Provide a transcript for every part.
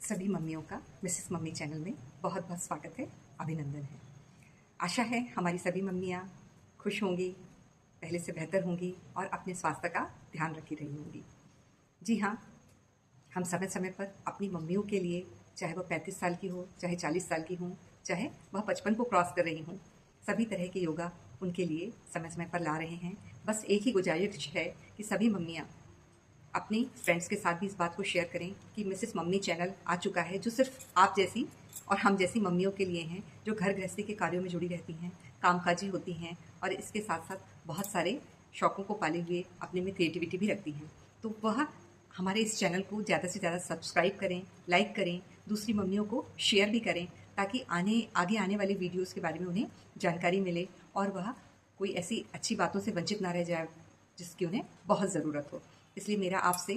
सभी मम्मियों का Mrs mummy channel में बहुत बहुत स्वागत है, अभिनंदन है। आशा है हमारी सभी मम्मियाँ खुश होंगी, पहले से बेहतर होंगी और अपने स्वास्थ्य का ध्यान रखी रही होंगी। जी हाँ, हम समय समय पर अपनी मम्मियों के लिए, चाहे वह 35 साल की हो, चाहे 40 साल की हों, चाहे वह 55 को क्रॉस कर रही हों, सभी तरह के योगा उनके लिए समय समय पर ला रहे हैं। बस एक ही गुजारिश है कि सभी मम्मियाँ अपनी फ्रेंड्स के साथ भी इस बात को शेयर करें कि मिसेस मम्मी चैनल आ चुका है, जो सिर्फ आप जैसी और हम जैसी मम्मियों के लिए हैं, जो घर गृहस्थी के कार्यों में जुड़ी रहती हैं, कामकाजी होती हैं और इसके साथ साथ बहुत सारे शौक़ों को पाले हुए अपने में क्रिएटिविटी भी रखती हैं। तो वह हमारे इस चैनल को ज़्यादा से ज़्यादा सब्सक्राइब करें, लाइक करें, दूसरी मम्मियों को शेयर भी करें, ताकि आगे आने वाले वीडियोज़ के बारे में उन्हें जानकारी मिले और वह कोई ऐसी अच्छी बातों से वंचित ना रह जाए जिसकी उन्हें बहुत ज़रूरत हो। इसलिए मेरा आपसे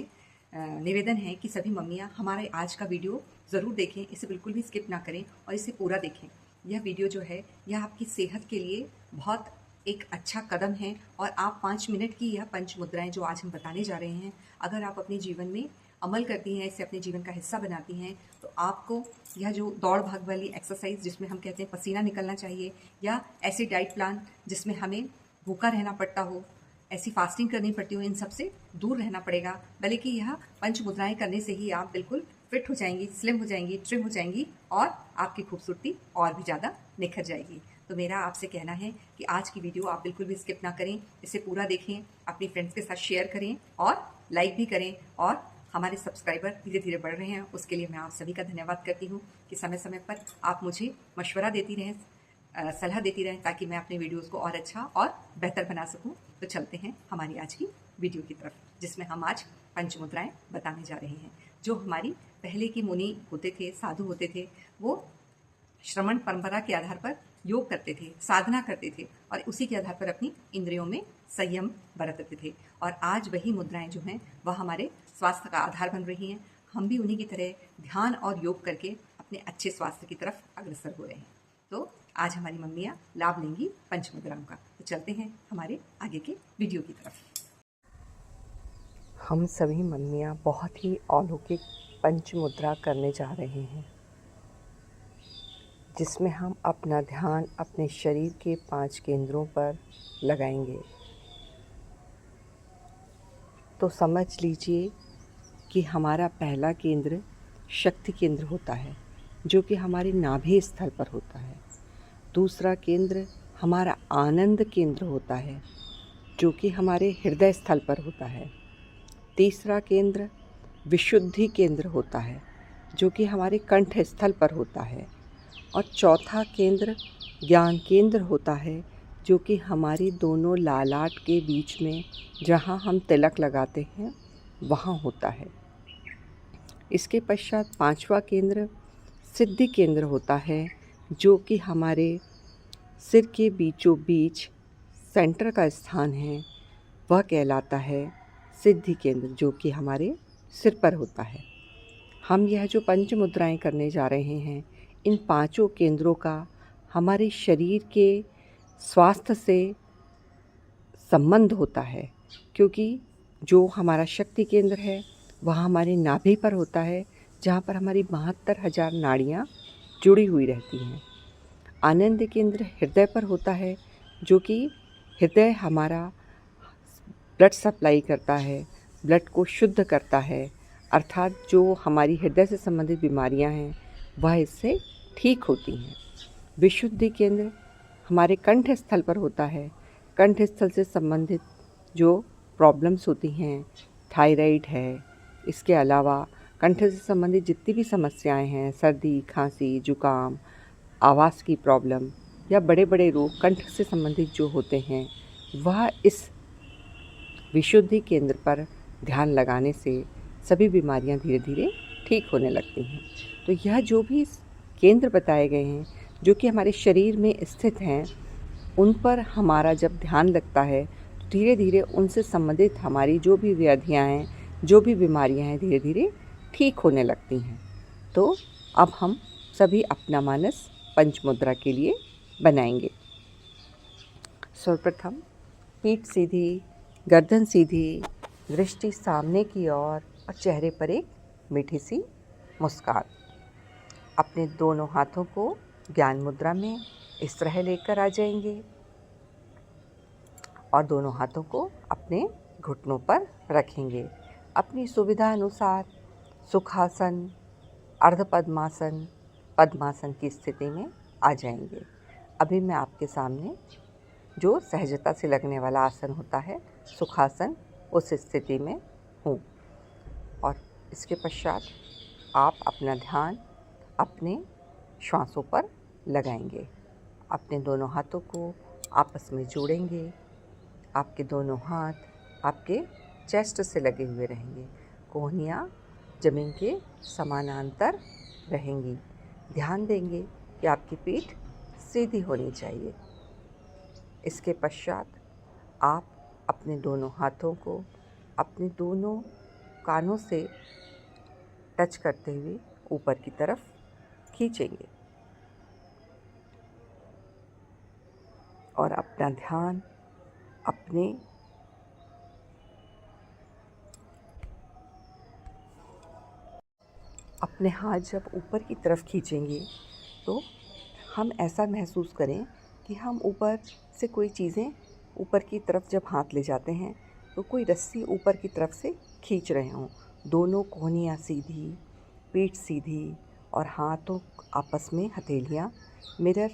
निवेदन है कि सभी मम्मियाँ हमारे आज का वीडियो ज़रूर देखें, इसे बिल्कुल भी स्किप ना करें और इसे पूरा देखें। यह वीडियो जो है यह आपकी सेहत के लिए बहुत एक अच्छा कदम है और आप 5 मिनट की यह पंच मुद्राएं जो आज हम बताने जा रहे हैं, अगर आप अपने जीवन में अमल करती हैं, इसे अपने जीवन का हिस्सा बनाती हैं, तो आपको यह जो दौड़ भाग वाली एक्सरसाइज जिसमें हम कहते हैं पसीना निकलना चाहिए, या ऐसी डाइट प्लान जिसमें हमें भूखा रहना पड़ता हो, ऐसी फास्टिंग करनी पड़ती हो, इन सब से दूर रहना पड़ेगा। भले कि यह पंच मुद्राएं करने से ही आप बिल्कुल फिट हो जाएंगी, स्लिम हो जाएंगी, ट्रिम हो जाएंगी और आपकी खूबसूरती और भी ज़्यादा निखर जाएगी। तो मेरा आपसे कहना है कि आज की वीडियो आप बिल्कुल भी स्किप ना करें, इसे पूरा देखें, अपनी फ्रेंड्स के साथ शेयर करें और लाइक भी करें। और हमारे सब्सक्राइबर धीरे धीरे बढ़ रहे हैं, उसके लिए मैं आप सभी का धन्यवाद करती हूँ कि समय समय पर आप मुझे मशवरा देती रहें, सलाह देती रहें, ताकि मैं अपने वीडियोज़ को और अच्छा और बेहतर बना सकूं। तो चलते हैं हमारी आज की वीडियो की तरफ, जिसमें हम आज पंच मुद्राएं बताने जा रहे हैं। जो हमारी पहले की मुनि होते थे, साधु होते थे, वो श्रमण परंपरा के आधार पर योग करते थे, साधना करते थे और उसी के आधार पर अपनी इंद्रियों में संयम बरतते थे। और आज वही मुद्राएं जो हैं वह हमारे स्वास्थ्य का आधार बन रही हैं। हम भी उन्हीं की तरह ध्यान और योग करके अपने अच्छे स्वास्थ्य की तरफ अग्रसर हो रहे हैं। तो आज हमारी मम्मियाँ लाभ लेंगी पंच मुद्राओं का। तो चलते हैं हमारे आगे के वीडियो की तरफ। हम सभी मम्मियाँ बहुत ही अलौकिक पंच मुद्रा करने जा रहे हैं, जिसमें हम अपना ध्यान अपने शरीर के 5 केंद्रों पर लगाएंगे। तो समझ लीजिए कि हमारा पहला केंद्र शक्ति केंद्र होता है, जो कि हमारे नाभि स्थल पर होता है। दूसरा केंद्र हमारा आनंद केंद्र होता है, जो कि हमारे हृदय स्थल पर होता है। तीसरा केंद्र विशुद्धि केंद्र होता है, जो कि हमारे कंठ स्थल पर होता है। और चौथा केंद्र ज्ञान केंद्र होता है, जो कि हमारी दोनों लालाट के बीच में जहाँ हम तिलक लगाते हैं वहाँ होता है। इसके पश्चात 5वां केंद्र सिद्धि केंद्र होता है, जो कि हमारे सिर के बीचों बीच सेंटर का स्थान है, वह कहलाता है सिद्धि केंद्र, जो कि हमारे सिर पर होता है। हम यह जो पंच मुद्राएं करने जा रहे हैं, इन 5 केंद्रों का हमारे शरीर के स्वास्थ्य से संबंध होता है, क्योंकि जो हमारा शक्ति केंद्र है वह हमारे नाभि पर होता है, जहाँ पर हमारी 72,000 नाड़ियाँ जुड़ी हुई रहती हैं। आनंद केंद्र हृदय पर होता है, जो कि हृदय हमारा ब्लड सप्लाई करता है, ब्लड को शुद्ध करता है, अर्थात जो हमारी हृदय से संबंधित बीमारियां हैं वह इससे ठीक होती हैं। विशुद्धि केंद्र हमारे कंठ स्थल पर होता है। कंठ स्थल से संबंधित जो प्रॉब्लम्स होती हैं, थायराइड है, इसके अलावा कंठ से संबंधित जितनी भी समस्याएं हैं, सर्दी, खांसी, जुकाम, आवाज़ की प्रॉब्लम या बड़े बड़े रोग कंठ से संबंधित जो होते हैं, वह इस विशुद्धि केंद्र पर ध्यान लगाने से सभी बीमारियां धीरे धीरे ठीक होने लगती हैं। तो यह जो भी केंद्र बताए गए हैं, जो कि हमारे शरीर में स्थित हैं, उन पर हमारा जब ध्यान लगता है तो धीरे धीरे उनसे संबंधित हमारी जो भी व्याधियाँ हैं, जो भी बीमारियाँ हैं, धीरे धीरे ठीक होने लगती हैं। तो अब हम सभी अपना मानस पंच मुद्रा के लिए बनाएंगे। सर्वप्रथम पीठ सीधी, गर्दन सीधी, दृष्टि सामने की ओर और चेहरे पर एक मीठी सी मुस्कान। अपने दोनों हाथों को ज्ञान मुद्रा में इस तरह लेकर आ जाएंगे और दोनों हाथों को अपने घुटनों पर रखेंगे। अपनी सुविधा अनुसार सुखासन, अर्ध पद्मासन, पद्मासन की स्थिति में आ जाएंगे। अभी मैं आपके सामने जो सहजता से लगने वाला आसन होता है सुखासन, उस स्थिति में हूँ और इसके पश्चात आप अपना ध्यान अपने श्वासों पर लगाएंगे। अपने दोनों हाथों को आपस में जोड़ेंगे। आपके दोनों हाथ आपके चेस्ट से लगे हुए रहेंगे। कोहनियाँ ज़मीन के समानांतर रहेंगी। ध्यान देंगे कि आपकी पीठ सीधी होनी चाहिए। इसके पश्चात आप अपने दोनों हाथों को अपने दोनों कानों से टच करते हुए ऊपर की तरफ खींचेंगे और अपना ध्यान अपने हाथ जब ऊपर की तरफ खींचेंगे तो हम ऐसा महसूस करें कि हम ऊपर से कोई चीज़ें ऊपर की तरफ जब हाथ ले जाते हैं तो कोई रस्सी ऊपर की तरफ से खींच रहे हों। दोनों कोहनियाँ सीधी, पीठ सीधी और हाथों आपस में हथेलियाँ मिरर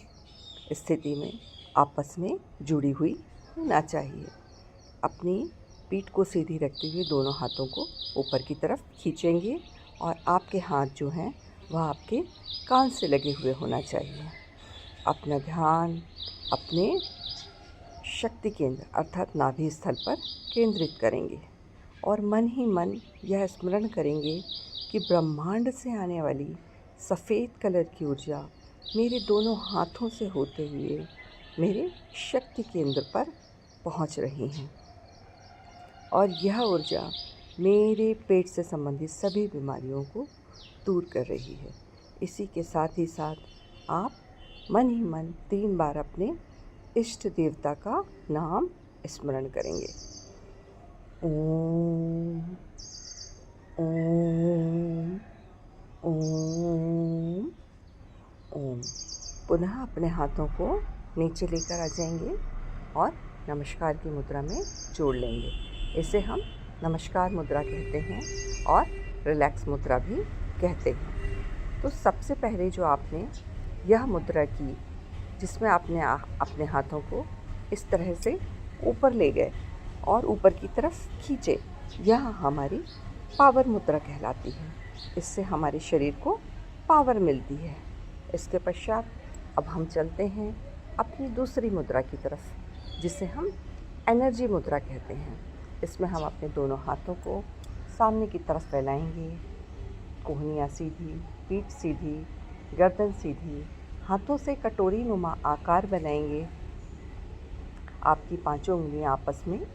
स्थिति में आपस में जुड़ी हुई होना चाहिए। अपनी पीठ को सीधी रखते हुए दोनों हाथों को ऊपर की तरफ खींचेंगे और आपके हाथ जो हैं वह आपके कान से लगे हुए होना चाहिए। अपना ध्यान अपने शक्ति केंद्र अर्थात नाभि स्थल पर केंद्रित करेंगे और मन ही मन यह स्मरण करेंगे कि ब्रह्मांड से आने वाली सफ़ेद कलर की ऊर्जा मेरे दोनों हाथों से होते हुए मेरे शक्ति केंद्र पर पहुंच रही हैं और यह ऊर्जा मेरे पेट से संबंधित सभी बीमारियों को दूर कर रही है। इसी के साथ ही साथ आप मन ही मन 3 बार अपने इष्ट देवता का नाम स्मरण करेंगे। ओम ओम ओम ओम। पुनः अपने हाथों को नीचे लेकर आ जाएंगे और नमस्कार की मुद्रा में जोड़ लेंगे। इसे हम नमस्कार मुद्रा कहते हैं और रिलैक्स मुद्रा भी कहते हैं। तो सबसे पहले जो आपने यह मुद्रा की जिसमें आपने अपने हाथों को इस तरह से ऊपर ले गए और ऊपर की तरफ खींचे, यह हमारी पावर मुद्रा कहलाती है। इससे हमारे शरीर को पावर मिलती है। इसके पश्चात अब हम चलते हैं अपनी दूसरी मुद्रा की तरफ जिसे हम एनर्जी मुद्रा कहते हैं। इसमें हम अपने दोनों हाथों को सामने की तरफ फैलाएंगे। कोहनियाँ सीधी, पीठ सीधी, गर्दन सीधी, हाथों से कटोरी नुमा आकार बनाएंगे। आपकी पांचों उंगलियां आपस में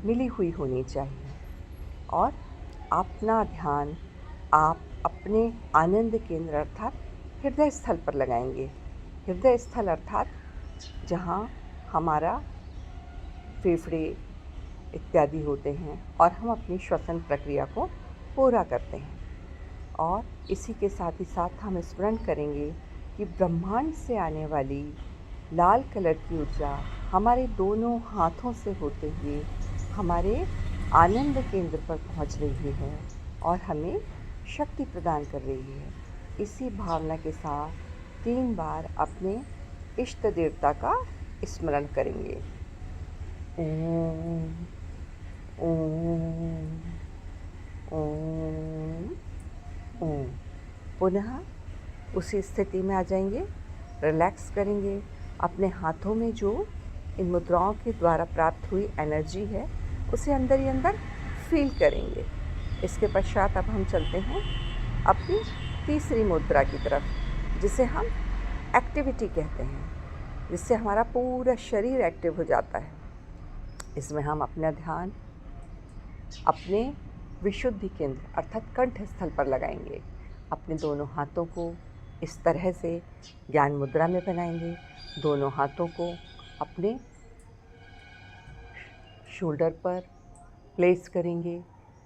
मिली हुई होनी चाहिए और अपना ध्यान आप अपने आनंद केंद्र अर्थात हृदय स्थल पर लगाएंगे। हृदय स्थल अर्थात जहाँ हमारा फेफड़े इत्यादि होते हैं और हम अपनी श्वसन प्रक्रिया को पूरा करते हैं। और इसी के साथ ही साथ हम स्मरण करेंगे कि ब्रह्मांड से आने वाली लाल कलर की ऊर्जा हमारे दोनों हाथों से होते हुए हमारे आनंद केंद्र पर पहुंच रही है और हमें शक्ति प्रदान कर रही है। इसी भावना के साथ 3 बार अपने इष्ट देवता का स्मरण करेंगे। ओम ओम ओम ओम। पुनः उसी स्थिति में आ जाएंगे, रिलैक्स करेंगे। अपने हाथों में जो इन मुद्राओं के द्वारा प्राप्त हुई एनर्जी है उसे अंदर ही अंदर फील करेंगे। इसके पश्चात अब हम चलते हैं अपनी तीसरी मुद्रा की तरफ जिसे हम एक्टिविटी कहते हैं, जिससे हमारा पूरा शरीर एक्टिव हो जाता है। इसमें हम अपना ध्यान अपने विशुद्धि केंद्र अर्थात कंठ स्थल पर लगाएंगे। अपने दोनों हाथों को इस तरह से ज्ञान मुद्रा में बनाएंगे। दोनों हाथों को अपने शोल्डर पर प्लेस करेंगे।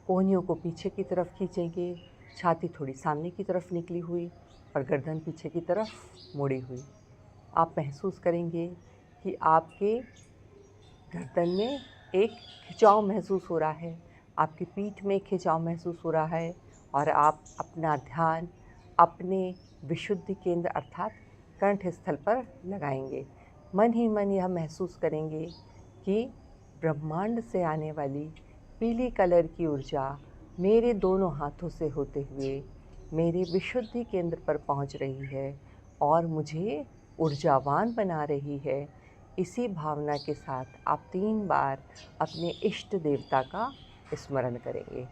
कोहनियों को पीछे की तरफ खींचेंगे। छाती थोड़ी सामने की तरफ निकली हुई और गर्दन पीछे की तरफ मुड़ी हुई। आप महसूस करेंगे कि आपके गर्दन में एक खिंचाव महसूस हो रहा है, आपकी पीठ में खिंचाव महसूस हो रहा है और आप अपना ध्यान अपने विशुद्धि केंद्र अर्थात कंठ स्थल पर लगाएंगे। मन ही मन यह महसूस करेंगे कि ब्रह्मांड से आने वाली पीली कलर की ऊर्जा मेरे दोनों हाथों से होते हुए मेरे विशुद्धि केंद्र पर पहुंच रही है और मुझे ऊर्जावान बना रही है। इसी भावना के साथ आप 3 बार अपने इष्ट देवता का स्मरण करेंगे।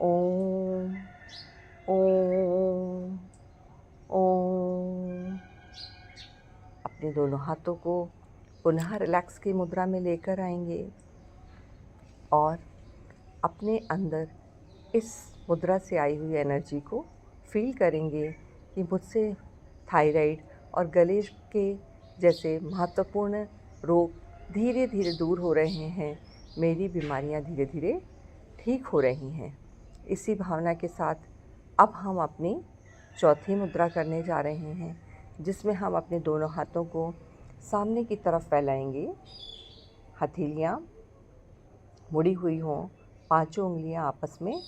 ओम ओम ओम। अपने दोनों हाथों को पुनः रिलैक्स की मुद्रा में लेकर आएंगे और अपने अंदर इस मुद्रा से आई हुई एनर्जी को फील करेंगे कि मुझसे थायराइड और गले के जैसे महत्वपूर्ण रोग धीरे धीरे दूर हो रहे हैं, मेरी बीमारियां धीरे धीरे ठीक हो रही हैं। इसी भावना के साथ अब हम अपनी चौथी मुद्रा करने जा रहे हैं, जिसमें हम अपने दोनों हाथों को सामने की तरफ फैलाएंगे। हथेलियाँ मुड़ी हुई हों, पांचों उंगलियां आपस में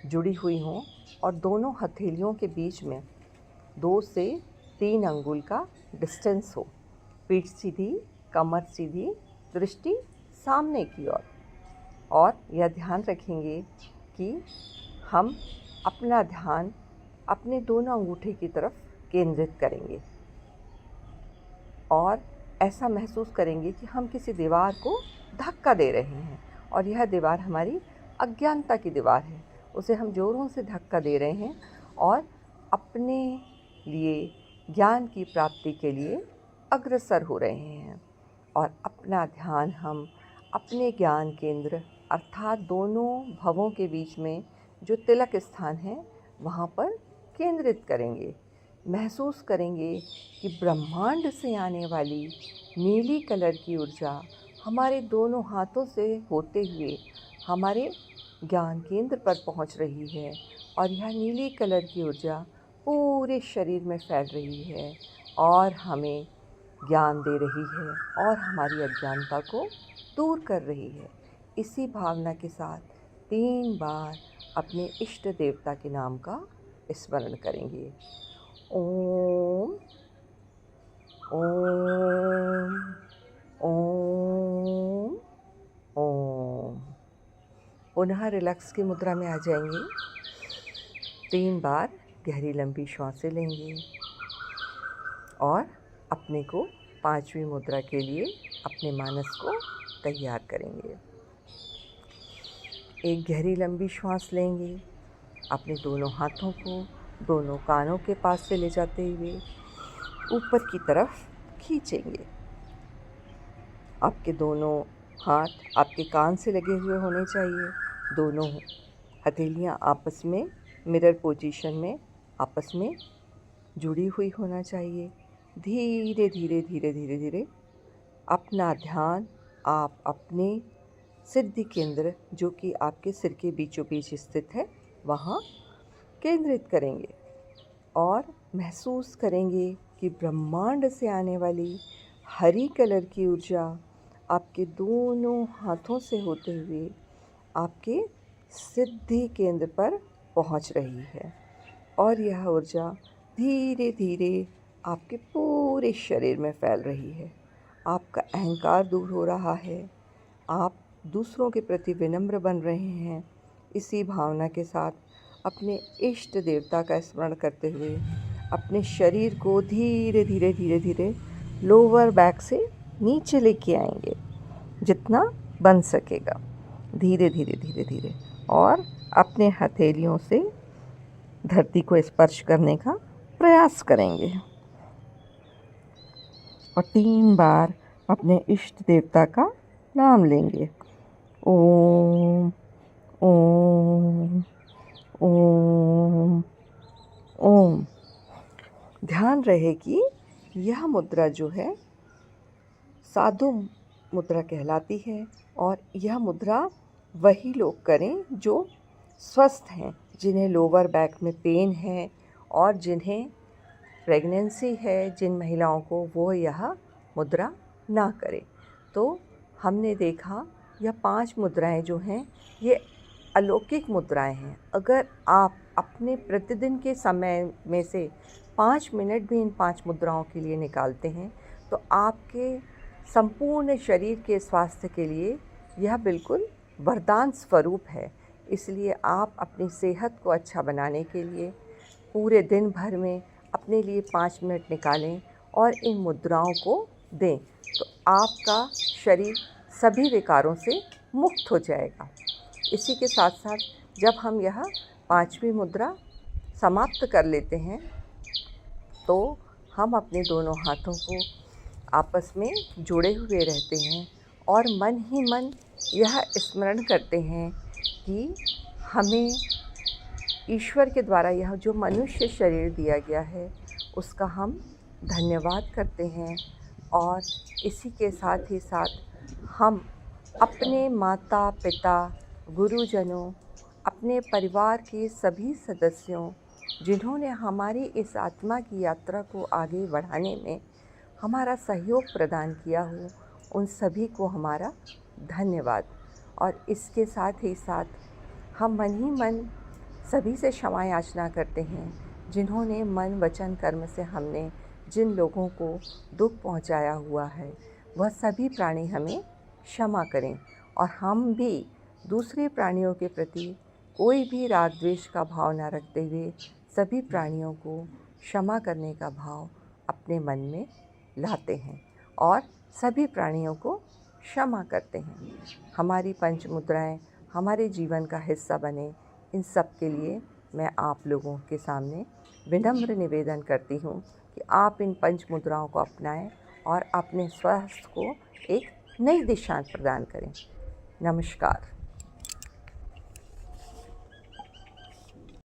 जुड़ी हुई हों और दोनों हथेलियों के बीच में 2 से 3 अंगुल का डिस्टेंस हो। पीठ सीधी, कमर सीधी, दृष्टि सामने की ओर। और यह ध्यान रखेंगे कि हम अपना ध्यान अपने दोनों अंगूठे की तरफ केंद्रित करेंगे और ऐसा महसूस करेंगे कि हम किसी दीवार को धक्का दे रहे हैं और यह दीवार हमारी अज्ञानता की दीवार है। उसे हम जोरों से धक्का दे रहे हैं और अपने लिए ज्ञान की प्राप्ति के लिए अग्रसर हो रहे हैं और अपना ध्यान हम अपने ज्ञान केंद्र अर्थात दोनों भवों के बीच में जो तिलक स्थान है वहाँ पर केंद्रित करेंगे। महसूस करेंगे कि ब्रह्मांड से आने वाली नीली कलर की ऊर्जा हमारे दोनों हाथों से होते हुए हमारे ज्ञान केंद्र पर पहुंच रही है और यह नीली कलर की ऊर्जा पूरे शरीर में फैल रही है और हमें ज्ञान दे रही है और हमारी अज्ञानता को दूर कर रही है। इसी भावना के साथ 3 बार अपने इष्ट देवता के नाम का स्मरण करेंगे। ओम ओम ओम ओम। पुनः रिलैक्स की मुद्रा में आ जाएंगे। 3 बार गहरी लंबी श्वासें लेंगे और अपने को 5वीं मुद्रा के लिए अपने मानस को तैयार करेंगे। एक गहरी लंबी श्वास लेंगे, अपने दोनों हाथों को दोनों कानों के पास से ले जाते हुए ऊपर की तरफ खींचेंगे। आपके दोनों हाथ आपके कान से लगे हुए होने चाहिए। दोनों हथेलियां आपस में मिरर पोजीशन में आपस में जुड़ी हुई होना चाहिए। धीरे धीरे धीरे धीरे धीरे अपना ध्यान आप अपने सिद्धि केंद्र जो कि आपके सिर के बीचों बीच स्थित है वहाँ केंद्रित करेंगे और महसूस करेंगे कि ब्रह्मांड से आने वाली हरी कलर की ऊर्जा आपके दोनों हाथों से होते हुए आपके सिद्धि केंद्र पर पहुंच रही है और यह ऊर्जा धीरे धीरे आपके पूरे शरीर में फैल रही है। आपका अहंकार दूर हो रहा है, आप दूसरों के प्रति विनम्र बन रहे हैं। इसी भावना के साथ अपने इष्ट देवता का स्मरण करते हुए अपने शरीर को धीरे धीरे धीरे धीरे लोअर बैक से नीचे लेके आएंगे जितना बन सकेगा, धीरे धीरे धीरे धीरे, और अपने हथेलियों से धरती को स्पर्श करने का प्रयास करेंगे और 3 बार अपने इष्ट देवता का नाम लेंगे। ओम ओम ओम ओम। ध्यान रहे कि यह मुद्रा जो है साधु मुद्रा कहलाती है और यह मुद्रा वही लोग करें जो स्वस्थ हैं, जिन्हें लोअर बैक में पेन है और जिन्हें प्रेगनेंसी है, जिन महिलाओं को, वो यह मुद्रा ना करें। तो हमने देखा यह 5 मुद्राएं जो हैं ये अलौकिक मुद्राएं हैं। अगर आप अपने प्रतिदिन के समय में से 5 मिनट भी इन 5 मुद्राओं के लिए निकालते हैं तो आपके संपूर्ण शरीर के स्वास्थ्य के लिए यह बिल्कुल वरदान स्वरूप है। इसलिए आप अपनी सेहत को अच्छा बनाने के लिए पूरे दिन भर में अपने लिए 5 मिनट निकालें और इन मुद्राओं को दें, तो आपका शरीर सभी विकारों से मुक्त हो जाएगा। इसी के साथ साथ जब हम यह 5वीं मुद्रा समाप्त कर लेते हैं तो हम अपने दोनों हाथों को आपस में जोड़े हुए रहते हैं और मन ही मन यह स्मरण करते हैं कि हमें ईश्वर के द्वारा यह जो मनुष्य शरीर दिया गया है उसका हम धन्यवाद करते हैं। और इसी के साथ ही साथ हम अपने माता पिता, गुरुजनों, अपने परिवार के सभी सदस्यों जिन्होंने हमारी इस आत्मा की यात्रा को आगे बढ़ाने में हमारा सहयोग प्रदान किया हो, उन सभी को हमारा धन्यवाद। और इसके साथ ही साथ हम मन ही मन सभी से क्षमा याचना करते हैं जिन्होंने मन वचन कर्म से हमने जिन लोगों को दुख पहुंचाया हुआ है वह सभी प्राणी हमें क्षमा करें और हम भी दूसरे प्राणियों के प्रति कोई भी राग द्वेष का भाव न रखते हुए सभी प्राणियों को क्षमा करने का भाव अपने मन में लाते हैं और सभी प्राणियों को क्षमा करते हैं। हमारी 5 मुद्राएं हमारे जीवन का हिस्सा बने, इन सब के लिए मैं आप लोगों के सामने विनम्र निवेदन करती हूँ कि आप इन 5 मुद्राओं को अपनाएं और अपने स्वास्थ्य को एक नई दिशा प्रदान करें। नमस्कार।